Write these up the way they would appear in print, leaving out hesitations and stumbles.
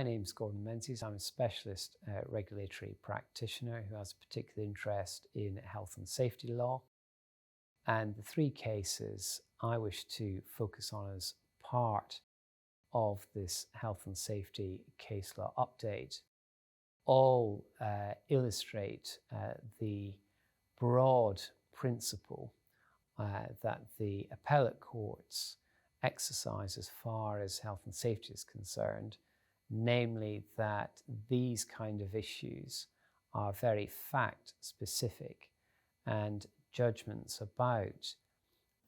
My name's Gordon Menzies. I'm a specialist regulatory practitioner who has a particular interest in health and safety law. And the three cases I wish to focus on as part of this health and safety case law update all illustrate the broad principle that the appellate courts exercise as far as health and safety is concerned, namely that these kind of issues are very fact specific, and judgments about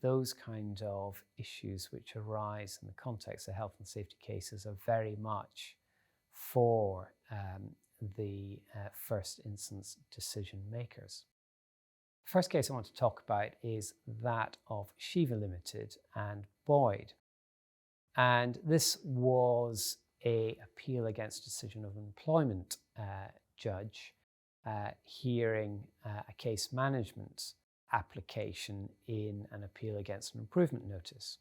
those kind of issues which arise in the context of health and safety cases are very much for the first instance decision makers. The first case I want to talk about is that of Shiva Ltd and Boyd. And this was an appeal against decision of an employment judge hearing a case management application in an appeal against an improvement notice.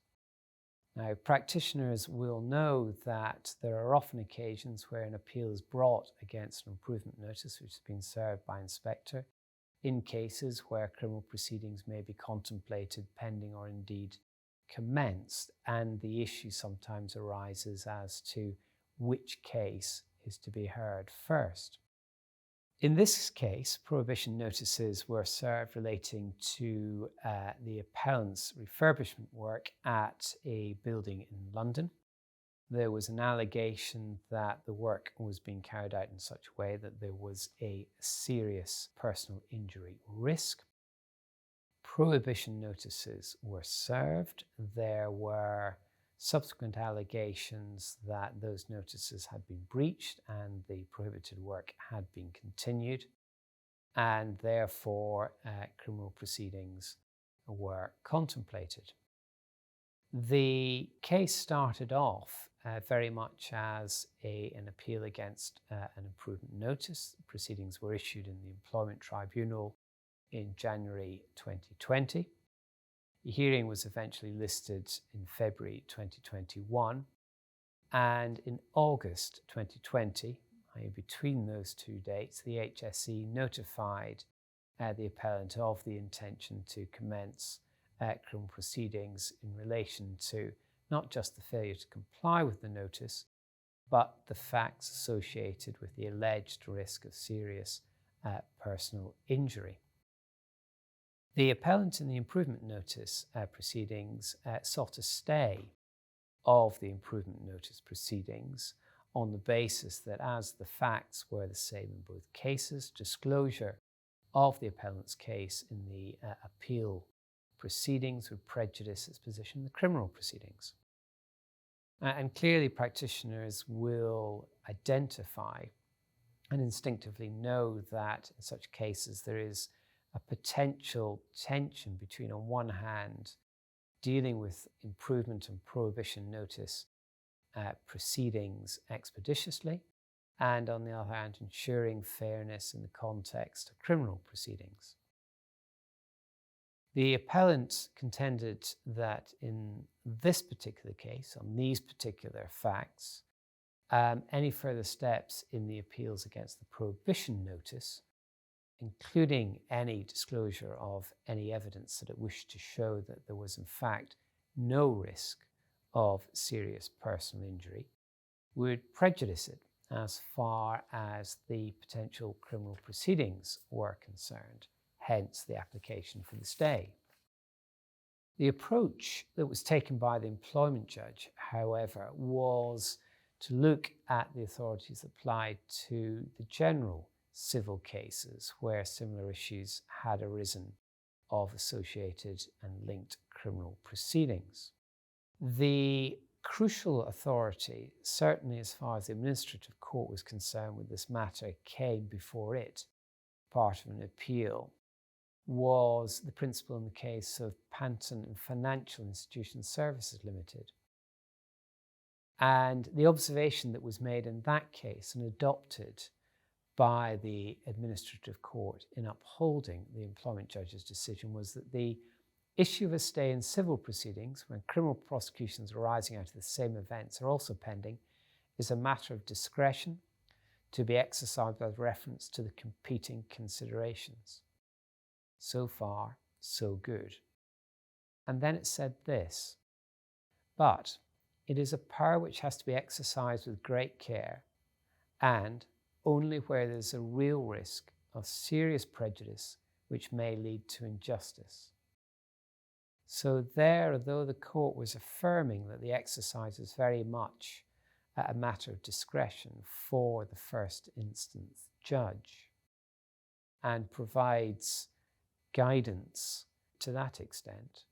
Now, practitioners will know that there are often occasions where an appeal is brought against an improvement notice which has been served by inspector in cases where criminal proceedings may be contemplated, pending, or indeed commenced, and the issue sometimes arises as to which case is to be heard first. In this case, prohibition notices were served relating to the appellant's refurbishment work at a building in London. There was an allegation that the work was being carried out in such a way that there was a serious personal injury risk. Prohibition notices were served. There were subsequent allegations that those notices had been breached and the prohibited work had been continued, and therefore criminal proceedings were contemplated. The case started off very much as an appeal against an improvement notice. Proceedings were issued in the Employment Tribunal in January 2020. The hearing was eventually listed in February 2021, and in August 2020, between those two dates, the HSE notified the appellant of the intention to commence criminal proceedings in relation to not just the failure to comply with the notice, but the facts associated with the alleged risk of serious personal injury. The appellant in the improvement notice proceedings sought a stay of the improvement notice proceedings on the basis that, as the facts were the same in both cases, disclosure of the appellant's case in the appeal proceedings would prejudice its position in the criminal proceedings. And clearly practitioners will identify and instinctively know that in such cases there is a potential tension between, on one hand, dealing with improvement and prohibition notice proceedings expeditiously, and on the other hand, ensuring fairness in the context of criminal proceedings. The appellant contended that in this particular case, on these particular facts, any further steps in the appeals against the prohibition notice, including any disclosure of any evidence that it wished to show that there was in fact no risk of serious personal injury, would prejudice it as far as the potential criminal proceedings were concerned, hence the application for the stay. The approach that was taken by the employment judge, however, was to look at the authorities applied to the general civil cases where similar issues had arisen of associated and linked criminal proceedings. The crucial authority, certainly as far as the administrative court was concerned with this matter, came before it, part of an appeal, was the principle in the case of Panton and Financial Institution Services Ltd. And the observation that was made in that case and adopted by the administrative court in upholding the employment judge's decision was that the issue of a stay in civil proceedings when criminal prosecutions arising out of the same events are also pending is a matter of discretion to be exercised with reference to the competing considerations. So far, so good. And then it said this, but it is a power which has to be exercised with great care and only where there is a real risk of serious prejudice which may lead to injustice. So there, although the court was affirming that the exercise is very much a matter of discretion for the first instance judge and provides guidance to that extent,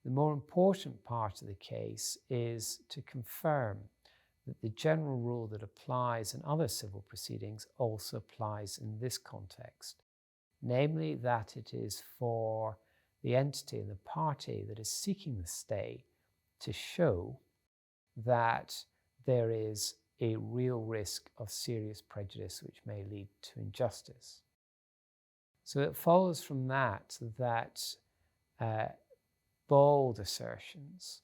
the more important part of the case is to confirm that the general rule that applies in other civil proceedings also applies in this context, namely that it is for the entity and the party that is seeking the stay to show that there is a real risk of serious prejudice which may lead to injustice. So it follows from that bold assertions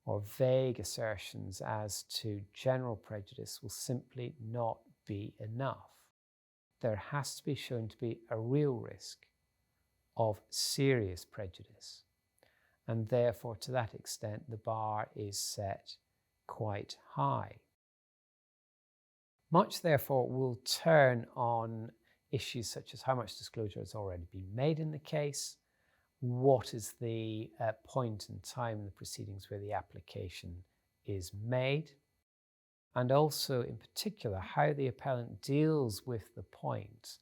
or vague assertions as to general prejudice will simply not be enough. There has to be shown to be a real risk of serious prejudice, and therefore to that extent the bar is set quite high. Much therefore will turn on issues such as how much disclosure has already been made in the case, what is the point in time in the proceedings where the application is made, and also in particular how the appellant deals with the point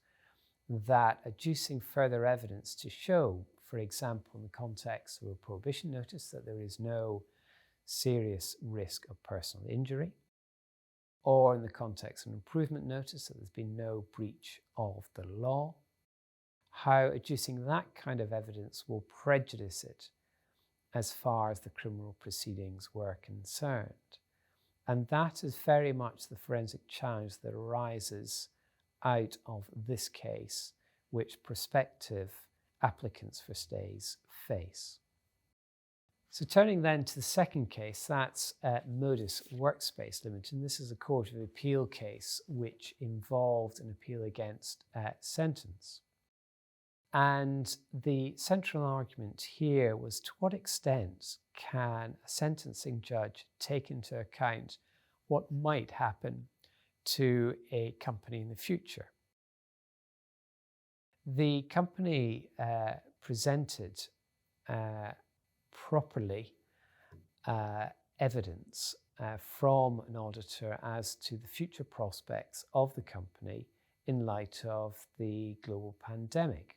that adducing further evidence to show, for example, in the context of a prohibition notice, that there is no serious risk of personal injury, or in the context of an improvement notice that there's been no breach of the law, how adducing that kind of evidence will prejudice it as far as the criminal proceedings were concerned. And that is very much the forensic challenge that arises out of this case, which prospective applicants for stays face. So turning then to the second case, that's Modus Workspace Ltd. And this is a Court of Appeal case which involved an appeal against sentence. And the central argument here was to what extent can a sentencing judge take into account what might happen to a company in the future. The company presented properly evidence from an auditor as to the future prospects of the company in light of the global pandemic.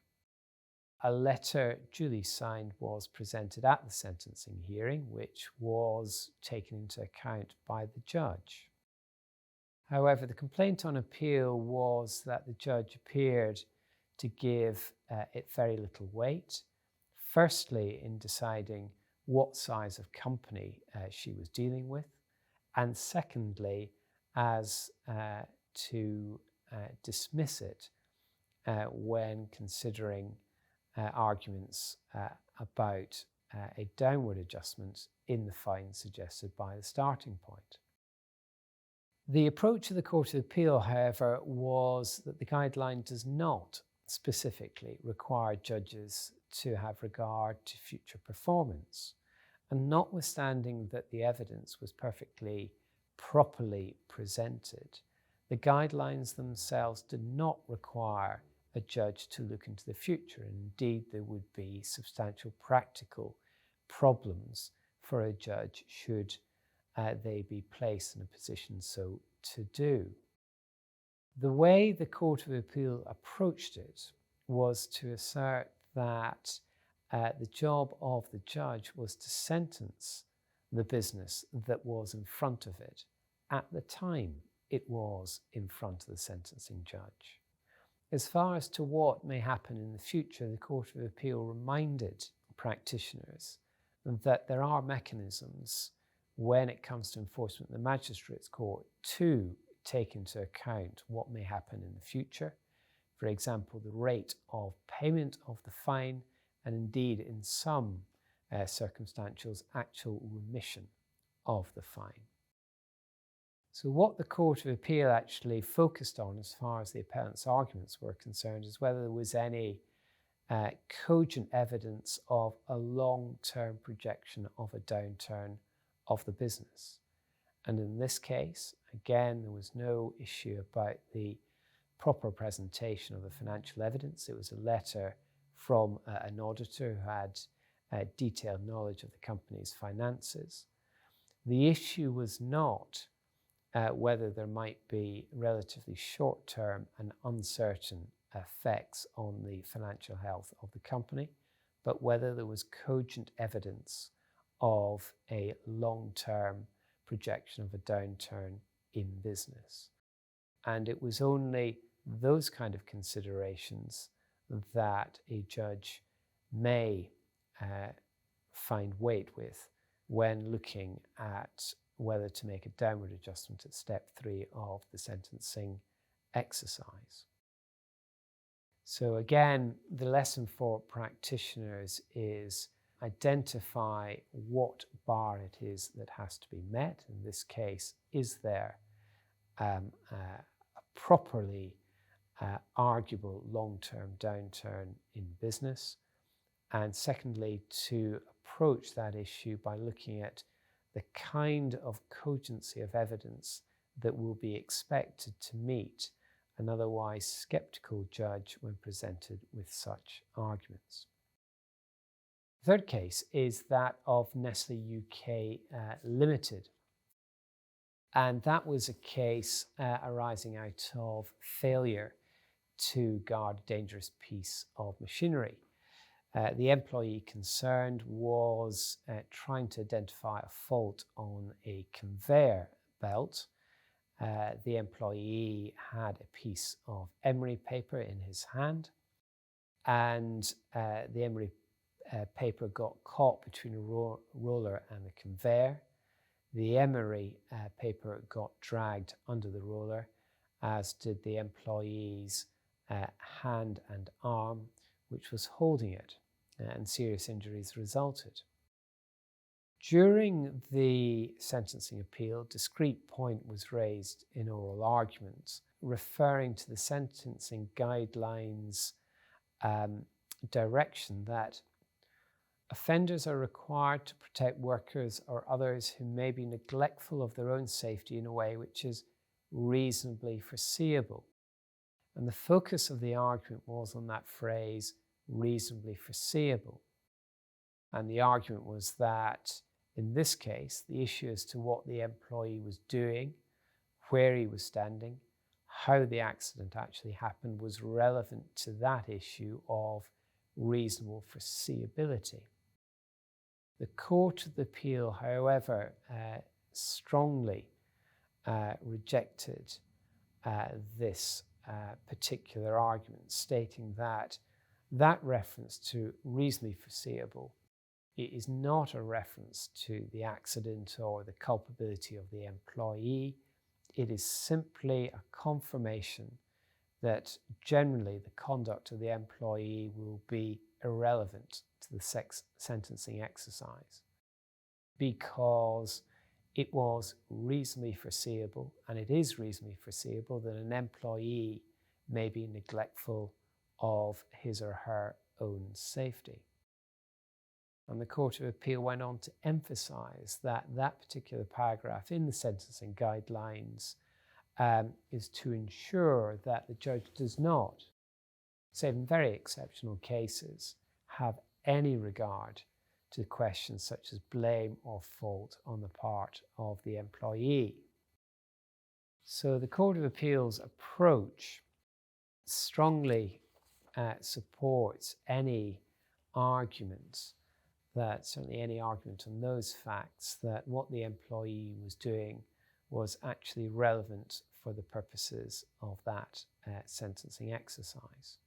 A letter duly signed was presented at the sentencing hearing, which was taken into account by the judge. However, the complaint on appeal was that the judge appeared to give it very little weight, firstly in deciding what size of company she was dealing with, and secondly as to dismiss it when considering arguments about a downward adjustment in the fine suggested by the starting point. The approach of the Court of Appeal, however, was that the guideline does not specifically require judges to have regard to future performance. And notwithstanding that the evidence was perfectly properly presented, the guidelines themselves did not require a judge to look into the future. Indeed, there would be substantial practical problems for a judge should they be placed in a position so to do. The way the Court of Appeal approached it was to assert that the job of the judge was to sentence the business that was in front of it at the time it was in front of the sentencing judge. As far as to what may happen in the future, the Court of Appeal reminded practitioners that there are mechanisms when it comes to enforcement in the Magistrates' Court to take into account what may happen in the future. For example, the rate of payment of the fine, and indeed in some circumstances, actual remission of the fine. So what the Court of Appeal actually focused on as far as the appellant's arguments were concerned is whether there was any cogent evidence of a long-term projection of a downturn of the business. And in this case, again, there was no issue about the proper presentation of the financial evidence. It was a letter from an auditor who had detailed knowledge of the company's finances. The issue was not whether there might be relatively short-term and uncertain effects on the financial health of the company, but whether there was cogent evidence of a long-term projection of a downturn in business. And it was only those kind of considerations that a judge may find weight with when looking at whether to make a downward adjustment at step 3 of the sentencing exercise. So again, the lesson for practitioners is identify what bar it is that has to be met. In this case, is there a properly arguable long-term downturn in business? And secondly, to approach that issue by looking at the kind of cogency of evidence that will be expected to meet an otherwise sceptical judge when presented with such arguments. The third case is that of Nestle UK Ltd. And that was a case arising out of failure to guard a dangerous piece of machinery. The employee concerned was trying to identify a fault on a conveyor belt. The employee had a piece of emery paper in his hand, and the emery paper got caught between a roller and the conveyor. The emery paper got dragged under the roller, as did the employee's hand and arm, which was holding it, and serious injuries resulted. During the sentencing appeal, a discrete point was raised in oral arguments referring to the sentencing guidelines direction that offenders are required to protect workers or others who may be neglectful of their own safety in a way which is reasonably foreseeable. And the focus of the argument was on that phrase, reasonably foreseeable. And the argument was that in this case, the issue as to what the employee was doing, where he was standing, how the accident actually happened was relevant to that issue of reasonable foreseeability. The Court of Appeal, however, strongly rejected this particular argument, stating that that reference to reasonably foreseeable, it is not a reference to the accident or the culpability of the employee. It is simply a confirmation that generally the conduct of the employee will be irrelevant to the sentencing exercise because it was reasonably foreseeable, and it is reasonably foreseeable that an employee may be neglectful of his or her own safety. And the Court of Appeal went on to emphasize that that particular paragraph in the sentencing guidelines is to ensure that the judge does not, save in very exceptional cases, have any regard to questions such as blame or fault on the part of the employee. So the Court of Appeal's approach strongly supports any argument that, certainly any argument on those facts, that what the employee was doing was actually relevant for the purposes of that sentencing exercise.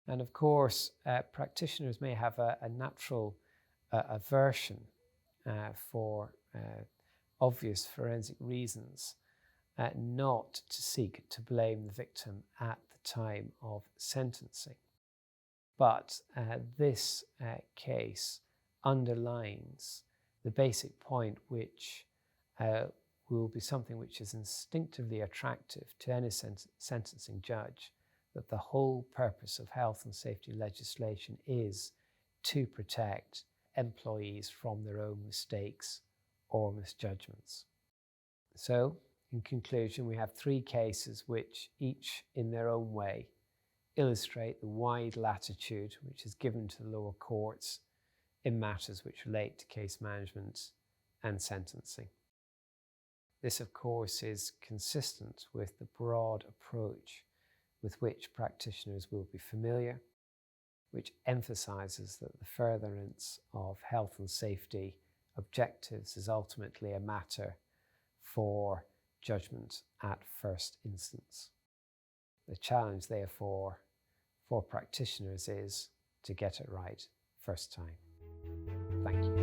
And of course, practitioners may have a natural aversion for obvious forensic reasons not to seek to blame the victim at the time of sentencing. But this case underlines the basic point which will be something which is instinctively attractive to any sentencing judge, that the whole purpose of health and safety legislation is to protect employees from their own mistakes or misjudgments. So, in conclusion, we have three cases which each in their own way illustrate the wide latitude which is given to the lower courts in matters which relate to case management and sentencing. This, of course, is consistent with the broad approach with which practitioners will be familiar, which emphasises that the furtherance of health and safety objectives is ultimately a matter for judgment at first instance. The challenge, therefore, for practitioners is to get it right first time. Thank you.